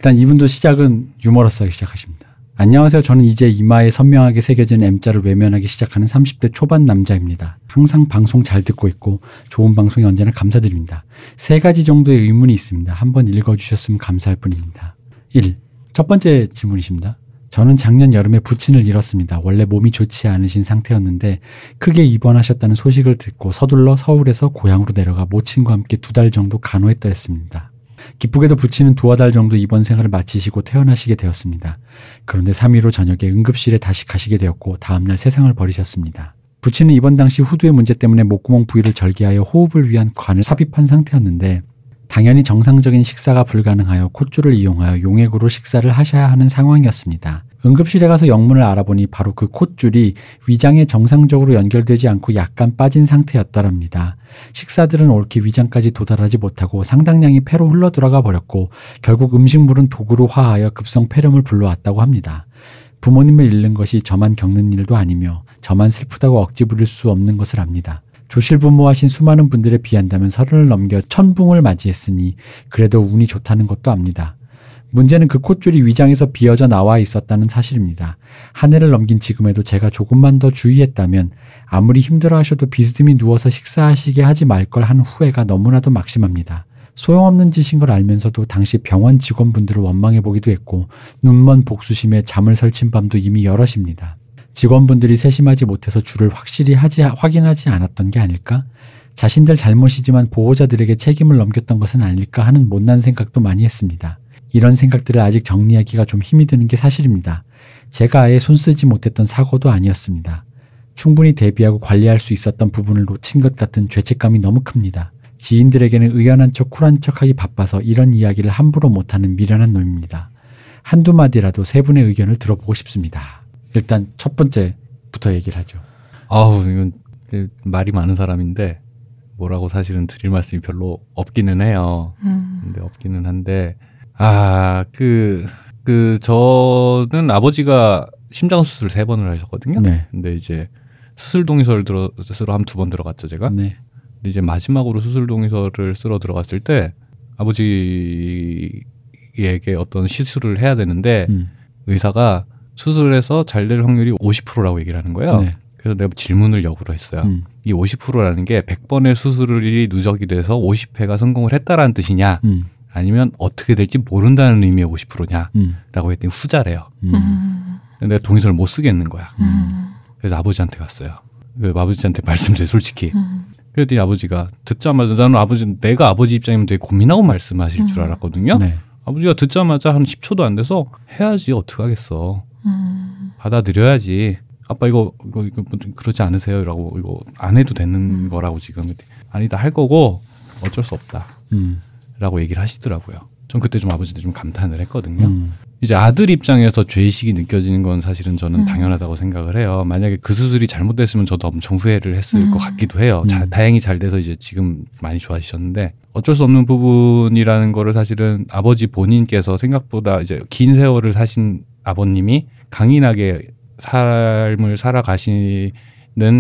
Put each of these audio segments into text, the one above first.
일단 이분도 시작은 유머러스하게 시작하십니다. 안녕하세요. 저는 이제 이마에 선명하게 새겨진 M자를 외면하기 시작하는 30대 초반 남자입니다. 항상 방송 잘 듣고 있고 좋은 방송에 언제나 감사드립니다. 3가지 정도의 의문이 있습니다. 한번 읽어주셨으면 감사할 뿐입니다. 1. 첫 번째 질문이십니다. 저는 작년 여름에 부친을 잃었습니다. 원래 몸이 좋지 않으신 상태였는데 크게 입원하셨다는 소식을 듣고 서둘러 서울에서 고향으로 내려가 모친과 함께 2달 정도 간호했다 했습니다. 기쁘게도 부친은 2달 정도 입원 생활을 마치시고 퇴원하시게 되었습니다. 그런데 3일 후 저녁에 응급실에 다시 가시게 되었고 다음날 세상을 버리셨습니다. 부친은 입원 당시 후두의 문제 때문에 목구멍 부위를 절개하여 호흡을 위한 관을 삽입한 상태였는데 당연히 정상적인 식사가 불가능하여 콧줄을 이용하여 용액으로 식사를 하셔야 하는 상황이었습니다. 응급실에 가서 영문을 알아보니 바로 그 콧줄이 위장에 정상적으로 연결되지 않고 약간 빠진 상태였더랍니다. 식사들은 옳게 위장까지 도달하지 못하고 상당량이 폐로 흘러들어가 버렸고 결국 음식물은 독으로 화하여 급성 폐렴을 불러왔다고 합니다. 부모님을 잃는 것이 저만 겪는 일도 아니며 저만 슬프다고 억지 부릴 수 없는 것을 압니다. 조실부모하신 수많은 분들에 비한다면 30을 넘겨 천붕을 맞이했으니 그래도 운이 좋다는 것도 압니다. 문제는 그 콧줄이 위장에서 비어져 나와 있었다는 사실입니다. 한 해를 넘긴 지금에도 제가 조금만 더 주의했다면 아무리 힘들어하셔도 비스듬히 누워서 식사하시게 하지 말 걸 한 후회가 너무나도 막심합니다. 소용없는 짓인 걸 알면서도 당시 병원 직원분들을 원망해보기도 했고 눈먼 복수심에 잠을 설친 밤도 이미 여럿입니다. 직원분들이 세심하지 못해서 줄을 확실히 확인하지 않았던 게 아닐까? 자신들 잘못이지만 보호자들에게 책임을 넘겼던 것은 아닐까 하는 못난 생각도 많이 했습니다. 이런 생각들을 아직 정리하기가 좀 힘이 드는 게 사실입니다. 제가 아예 손쓰지 못했던 사고도 아니었습니다. 충분히 대비하고 관리할 수 있었던 부분을 놓친 것 같은 죄책감이 너무 큽니다. 지인들에게는 의연한 척 쿨한 척하기 바빠서 이런 이야기를 함부로 못하는 미련한 놈입니다. 한두 마디라도 세 분의 의견을 들어보고 싶습니다. 일단 첫 번째부터 얘기를 하죠. 이건 말이 많은 사람인데 뭐라고 사실은 드릴 말씀이 별로 없기는 해요. 근데 없기는 한데 저는 아버지가 심장 수술 3번을 하셨거든요. 네. 근데 이제 수술 동의서를 쓰러 한 2번 들어갔죠, 제가. 네. 근데 이제 마지막으로 수술 동의서를 쓰러 들어갔을 때 아버지에게 어떤 시술을 해야 되는데 의사가 수술해서 잘 될 확률이 50%라고 얘기를 하는 거예요. 네. 그래서 내가 질문을 역으로 했어요. 이 50%라는 게 100번의 수술이 누적이 돼서 50회가 성공을 했다라는 뜻이냐 아니면 어떻게 될지 모른다는 의미의 50%냐라고 했더니 후자래요. 내가 동의서를 못 쓰겠는 거야. 그래서 아버지한테 갔어요. 아버지한테 말씀드려요, 솔직히. 그랬더니 아버지가 듣자마자 내가 아버지 입장이면 되게 고민하고 말씀하실 줄 알았거든요. 네. 아버지가 듣자마자 한 10초도 안 돼서 해야지 어떡하겠어. 받아들여야지. 아빠 이거 그러지 않으세요? 라고 이거 안 해도 되는 거라고 지금. 아니다 할 거고 어쩔 수 없다. 라고 얘기를 하시더라고요. 전 그때 좀 아버지한테 좀 감탄을 했거든요. 이제 아들 입장에서 죄의식이 느껴지는 건 사실은 저는 당연하다고 생각을 해요. 만약에 그 수술이 잘못됐으면 저도 엄청 후회를 했을 것 같기도 해요. 다행히 잘 돼서 이제 지금 많이 좋아지셨는데 어쩔 수 없는 부분이라는 거를 사실은 아버지 본인께서 생각보다 이제 긴 세월을 사신 아버님이 강인하게 삶을 살아가시는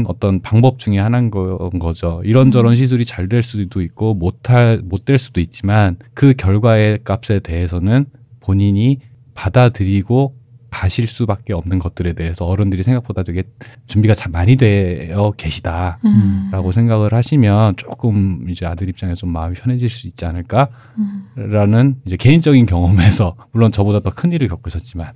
어떤 방법 중에 하나인 거죠. 이런저런 시술이 잘 될 수도 있고 못 될 수도 있지만 그 결과의 값에 대해서는 본인이 받아들이고 가실 수밖에 없는 것들에 대해서 어른들이 생각보다 되게 준비가 참 많이 되어 계시다라고 생각을 하시면 조금 이제 아들 입장에서 좀 마음이 편해질 수 있지 않을까라는 이제 개인적인 경험에서 물론 저보다 더 큰 일을 겪으셨지만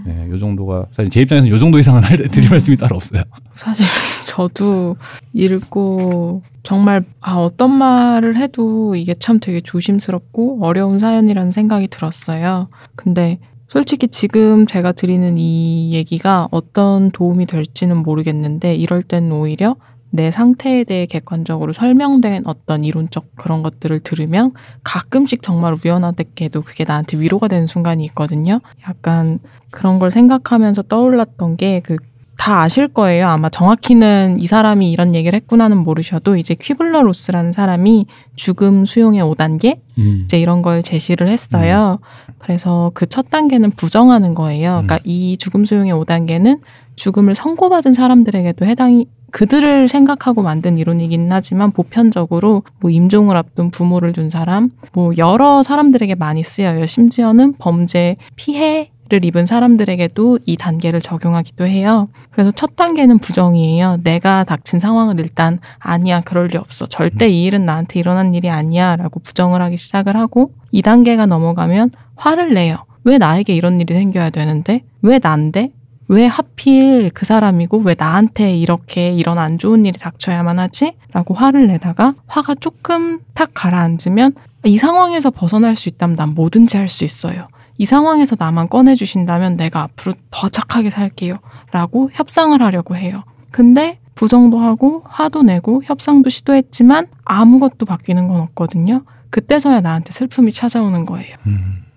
네, 요 정도가 사실 제 입장에서는 요 정도 이상은 드릴 말씀이 따로 없어요. 사실 저도 읽고 정말 어떤 말을 해도 이게 참 되게 조심스럽고 어려운 사연이라는 생각이 들었어요. 근데 솔직히 지금 제가 드리는 이 얘기가 어떤 도움이 될지는 모르겠는데 이럴 땐 오히려 내 상태에 대해 객관적으로 설명된 어떤 이론적 그런 것들을 들으면 가끔씩 정말 우연하게도 그게 나한테 위로가 되는 순간이 있거든요. 약간 그런 걸 생각하면서 떠올랐던 게 다 아실 거예요. 아마 정확히는 이 사람이 이런 얘기를 했구나는 모르셔도 이제 퀴블러-로스라는 사람이 죽음 수용의 5단계 이제 이런 걸 제시를 했어요. 그래서 그 첫 단계는 부정하는 거예요. 그러니까 이 죽음 수용의 5단계는 죽음을 선고받은 사람들에게도 그들을 생각하고 만든 이론이긴 하지만 보편적으로 뭐 임종을 앞둔 부모를 둔 사람, 뭐 여러 사람들에게 많이 쓰여요. 심지어는 범죄 피해를 입은 사람들에게도 이 단계를 적용하기도 해요. 그래서 첫 단계는 부정이에요. 내가 닥친 상황을 일단 아니야, 그럴 리 없어. 절대 이 일은 나한테 일어난 일이 아니야 라고 부정을 하기 시작을 하고 2단계가 넘어가면 화를 내요. 왜 나에게 이런 일이 생겨야 되는데? 왜 난데? 왜 하필 그 사람이고 왜 나한테 이렇게 이런 안 좋은 일이 닥쳐야만 하지? 라고 화를 내다가 화가 조금 탁 가라앉으면 이 상황에서 벗어날 수 있다면 난 뭐든지 할 수 있어요. 이 상황에서 나만 꺼내주신다면 내가 앞으로 더 착하게 살게요. 라고 협상을 하려고 해요. 근데 부정도 하고 화도 내고 협상도 시도했지만 아무것도 바뀌는 건 없거든요. 그때서야 나한테 슬픔이 찾아오는 거예요.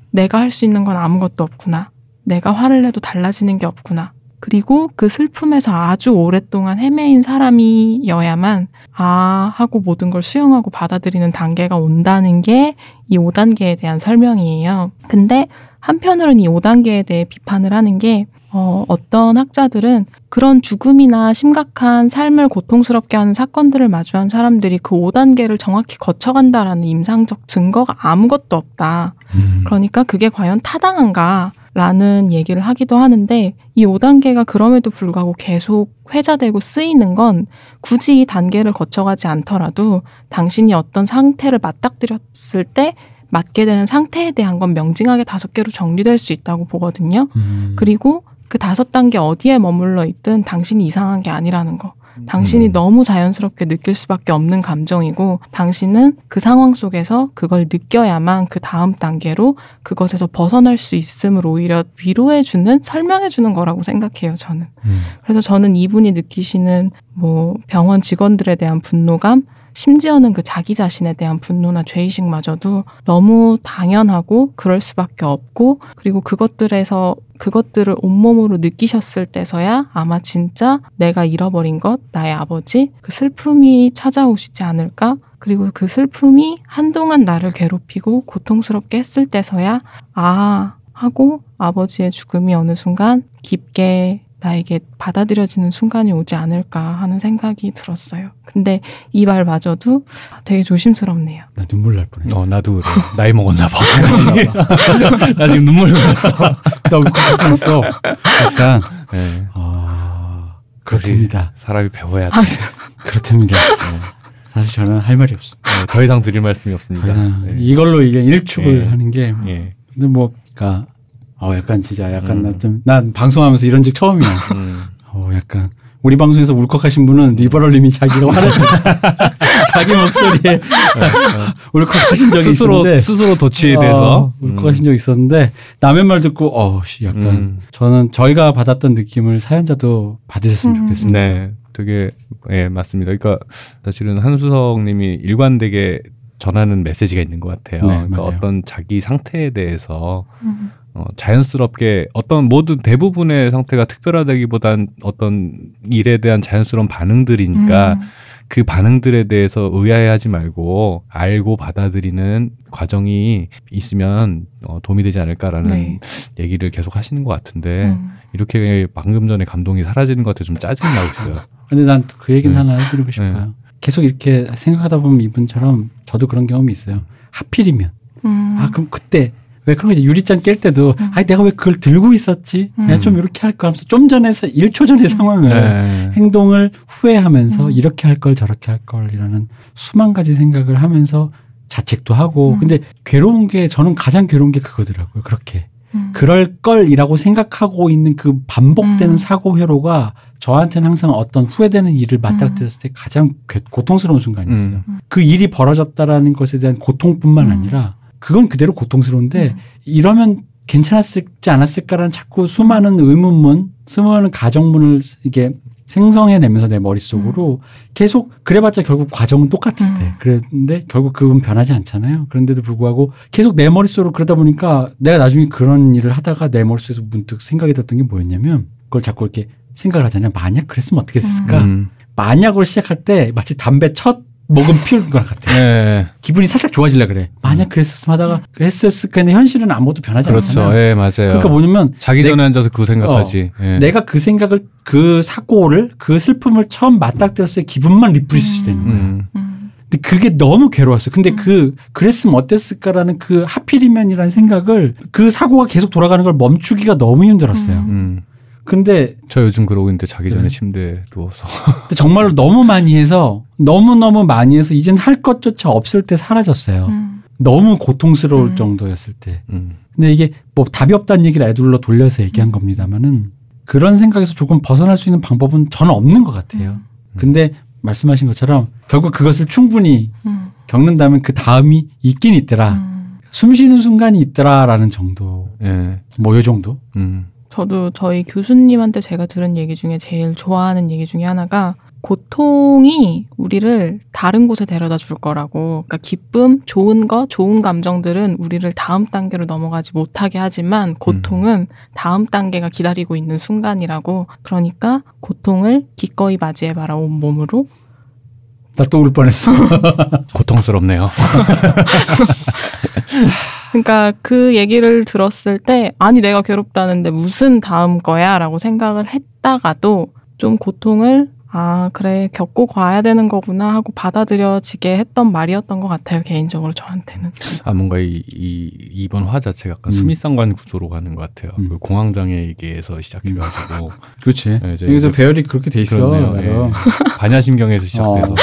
내가 할 수 있는 건 아무것도 없구나. 내가 화를 내도 달라지는 게 없구나. 그리고 그 슬픔에서 아주 오랫동안 헤매인 사람이어야만 하고 모든 걸 수용하고 받아들이는 단계가 온다는 게 이 5단계에 대한 설명이에요. 근데 한편으로는 이 5단계에 대해 비판을 하는 게 어떤 학자들은 그런 죽음이나 심각한 삶을 고통스럽게 하는 사건들을 마주한 사람들이 그 5단계를 정확히 거쳐간다라는 임상적 증거가 아무것도 없다. 그러니까 그게 과연 타당한가? 라는 얘기를 하기도 하는데 이 5단계가 그럼에도 불구하고 계속 회자되고 쓰이는 건 굳이 이 단계를 거쳐가지 않더라도 당신이 어떤 상태를 맞닥뜨렸을 때 맞게 되는 상태에 대한 건 명징하게 5개로 정리될 수 있다고 보거든요. 그리고 그 5단계 어디에 머물러 있든 당신이 이상한 게 아니라는 거. 당신이 너무 자연스럽게 느낄 수밖에 없는 감정이고 당신은 그 상황 속에서 그걸 느껴야만 그 다음 단계로 그것에서 벗어날 수 있음을 오히려 위로해주는, 설명해주는 거라고 생각해요, 저는. 그래서 저는 이분이 느끼시는 뭐 병원 직원들에 대한 분노감, 심지어는 그 자기 자신에 대한 분노나 죄의식마저도 너무 당연하고 그럴 수밖에 없고 그리고 그것들을 온몸으로 느끼셨을 때서야 아마 진짜 내가 잃어버린 것, 나의 아버지, 그 슬픔이 찾아오시지 않을까? 그리고 그 슬픔이 한동안 나를 괴롭히고 고통스럽게 했을 때서야 하고 아버지의 죽음이 어느 순간 깊게 나에게 받아들여지는 순간이 오지 않을까 하는 생각이 들었어요. 근데 이 말마저도 되게 조심스럽네요. 나 눈물 날 뻔했어. 나도 그래. 나이 먹었나 봐. 나 지금 눈물 흘렸어. 나 울컥 뻔했어. 약간 네. 그렇답니다. 사람이 배워야 돼. 그렇답니다. 네. 사실 저는 할 말이 없어. 네, 더 이상 드릴 말씀이 없습니다. 네. 이걸로 이게 일축을 하는 게 근데 뭐 그러니까 약간 진짜 약간 난 방송하면서 이런 적 처음이야. 약간 우리 방송에서 울컥하신 분은 리버럴님이 자기가 자기 목소리에 울컥하신 적이 있었는데 스스로 도취에 대해서 울컥하신 적이 있었는데 남의 말 듣고 약간 저는 저희가 받았던 느낌을 사연자도 받으셨으면 좋겠습니다. 네, 되게 맞습니다. 그러니까 사실은 한수석님이 일관되게 전하는 메시지가 있는 것 같아요. 네, 그러니까 맞아요. 어떤 자기 상태에 대해서 자연스럽게 어떤 모든 대부분의 상태가 특별하다기보단 어떤 일에 대한 자연스러운 반응들이니까 그 반응들에 대해서 의아해하지 말고 알고 받아들이는 과정이 있으면 도움이 되지 않을까라는 얘기를 계속 하시는 것 같은데 이렇게 방금 전에 감동이 사라지는 것 같아 좀 짜증이 나고 있어요. 근데 난 그 얘기는 하나 해드리고 싶어요. 계속 이렇게 생각하다 보면 이분처럼 저도 그런 경험이 있어요. 하필이면 그럼 그때 왜 그런 거지? 유리잔 깰 때도 내가 왜 그걸 들고 있었지? 내가 좀 이렇게 할 걸 하면서 좀 전에서 1초 전의 상황을 행동을 후회하면서 이렇게 할 걸 저렇게 할 걸 이라는 수만 가지 생각을 하면서 자책도 하고 근데 괴로운 게 저는 가장 괴로운 게 그거더라고요. 그렇게 그럴 걸이라고 생각하고 있는 그 반복되는 사고 회로가 저한테는 항상 어떤 후회되는 일을 맞닥뜨렸을 때 가장 고통스러운 순간이었어요. 그 일이 벌어졌다라는 것에 대한 고통뿐만 아니라 그건 그대로 고통스러운데 이러면 괜찮았을지 않았을까라는 자꾸 수많은 의문문, 수많은 가정문을 이게 생성해내면서 내 머릿속으로 계속 그래봤자 결국 과정은 똑같은데 그런데 결국 그건 변하지 않잖아요. 그런데도 불구하고 계속 내 머릿속으로 그러다 보니까 내가 나중에 그런 일을 하다가 내 머릿속에서 문득 생각이 들었던 게 뭐였냐면 그걸 자꾸 이렇게 생각을 하잖아요. 만약 그랬으면 어떻게 됐을까? 만약으로 시작할 때 마치 담배 첫 먹은 피울 것 같아. 네. 기분이 살짝 좋아지려 그래. 만약 그랬었으면 하다가 했었을 텐데 현실은 아무것도 변하지 그렇죠. 않잖아. 예, 맞아요. 그러니까 뭐냐면 자기 전에 앉아서 그 생각하지. 예. 내가 그 생각을 그 사고를 그 슬픔을 처음 맞닥뜨렸을 때 기분만 리프레시 되는 거야. 근데 그게 너무 괴로웠어요. 근데 그랬으면 어땠을까라는 그 하필이면이라는 생각을 그 사고가 계속 돌아가는 걸 멈추기가 너무 힘들었어요. 근데 저 요즘 그러고 있는데 자기 전에 침대에 누워서 근데 정말로 너무 많이 해서 너무너무 많이 해서 이젠 할 것조차 없을 때 사라졌어요. 너무 고통스러울 정도였을 때. 근데 이게 뭐 답이 없다는 얘기를 애둘러 돌려서 얘기한 겁니다만은 그런 생각에서 조금 벗어날 수 있는 방법은 저는 없는 것 같아요. 근데 말씀하신 것처럼 결국 그것을 충분히 겪는다면 그 다음이 있긴 있더라. 숨 쉬는 순간이 있더라라는 정도. 예. 뭐 요 정도. 저도 저희 교수님한테 제가 들은 얘기 중에 제일 좋아하는 얘기 중에 하나가 고통이 우리를 다른 곳에 데려다 줄 거라고. 그러니까 기쁨, 좋은 거, 좋은 감정들은 우리를 다음 단계로 넘어가지 못하게 하지만 고통은 다음 단계가 기다리고 있는 순간이라고. 그러니까 고통을 기꺼이 맞이해봐라 온 몸으로. 나 또 울 뻔했어. 고통스럽네요. 그러니까 그 얘기를 들었을 때 아니 내가 괴롭다는데 무슨 다음 거야 라고 생각을 했다가도 좀 고통을 아 그래 겪고 가야 되는 거구나 하고 받아들여지게 했던 말이었던 것 같아요. 개인적으로 저한테는. 아 뭔가 이번 화 자체가 약간 수미상관 구조로 가는 것 같아요. 그 공황장애에서 시작해가지고 그렇지. 네, 여기서 배열이 그렇게 돼 있어. 네. 반야심경에서 시작돼서